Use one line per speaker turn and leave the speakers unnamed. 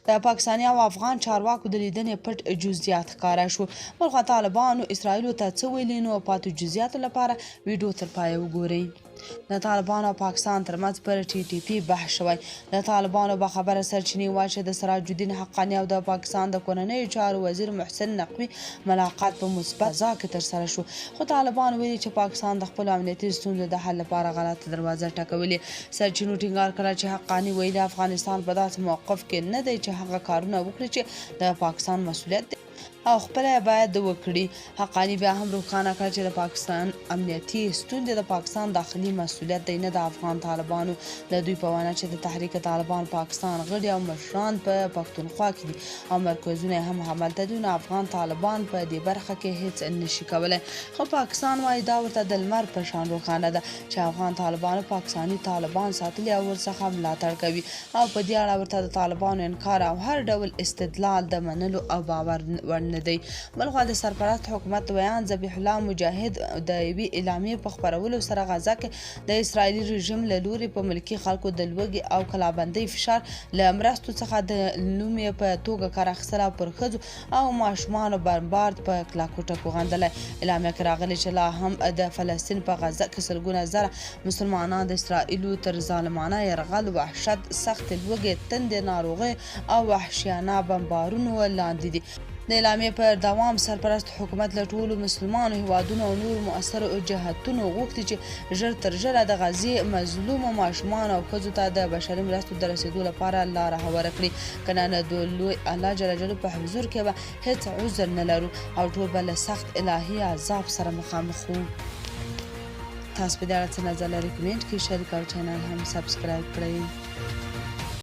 د پاکستاني او افغان چارواکو د لیدنې پټ جزئیات ښکاره شو. بلخوا طالبانو اسرائیلو ته څه ویلي نو پاتې جزئیاتو لپاره ویډیو تر پایه وګورئ. د طالبانو او پاکستان ترمنځ پر TTP بحث شوی. د طالبانو به خبره سرچینې وایي چې د سراج الدین حقاني او د پاکستان د کورنیو چارو وزیر محسن نقوي ملاقات په مثبت فضا کې ترسره شو، خو طالبانو ویلي چې پاکستان د خپلو امنیتي ستونزو د حل لپاره غلطه دروازه ټکولې. سرچینو ټینګار کړی چې حقاني ویلي افغانستان په داسې موقف کې نه دی چې هغه کارونه وکړي چې د پاکستان مسؤلیت دی او خپل باید وکړي. حقاني بیا هم روښانه کړ چې د پاکستان امنیتي ستونزې د پاکستان داخلي مسؤلیت دی نه د افغان طالبانو. د دوی په وینا چې د تحریک طالبان پاکستان غړي او مشران په پښتونخوا کې دي او مرکزونه هم هملته دي، نو افغان طالبان په دې برخه کې هیڅ نشي کولی. خو پاکستان وایي دا ورته د لمر په شان روښانه ده چې افغان طالبانو پاکستاني طالبان ساتلي او ورڅخه ملاتړ کوي او په دې اړه ورته د طالبانو انکار او هر ډول استدلال د منلو او باور وړ نه دی. بلخوا د سرپرست حکومت ویان ذبیح الله مجاهد د یوې اعلامیې په خپرولو سره غزه کې د اسرائیلي رژیم له لوري په ملکي خلکو د لوږې او کلابندۍ فشار له مرستو څخه د لومې په توګه کار اخیستل او پر ښځو او ماشومانو بمبارد په کلکو ټکو غندلی. اعلامیه کې راغلي چې لا هم د فلسطین په غزه کې سلګونه زره مسلمانان د اسرائیلو تر ظالمانه یرغل، وحشت، سخت لوږې، تندې ناروغۍ او وحشیانه بمبارونو لاندې دي. د اعلامیې پر دوام سرپرست حکومت له ټولو مسلمانو هیوادونو او نورو مؤثرو جهتونو غوښتي چې ژر تر ژره د غزې مظلومو ماشومانو او ښځو ته د بشري مرستو د رسېدو لپاره لاره هواره کړي، که نه د لوی الله جل جلاله په حضور کې به هیڅ عذر نه لرو او ټول به له سخت الهي عذاب سره مخامخ وو. تاسو په دې اړه څه نظر لرئ؟ کمنټ کې شریک او چینل هم سبسکرایب کړئ.